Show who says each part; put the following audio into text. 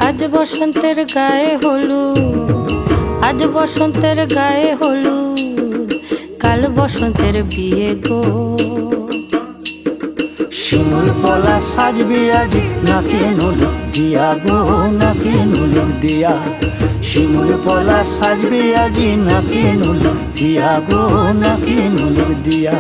Speaker 1: আজ বসন্তের গায়ে হলুদ, আজ বসন্তের গায়ে হলুদ, কাল বসন্তের বিয়ে গো।
Speaker 2: শিমুল পলা সাজবে আজি নাকে নুলুক দিয়া গো, নাকে নুলুক দিয়া। শিমুল পলা সাজবে আজি নাকে নুলুক দিয়া গো, নাকে নুলুক দিয়া।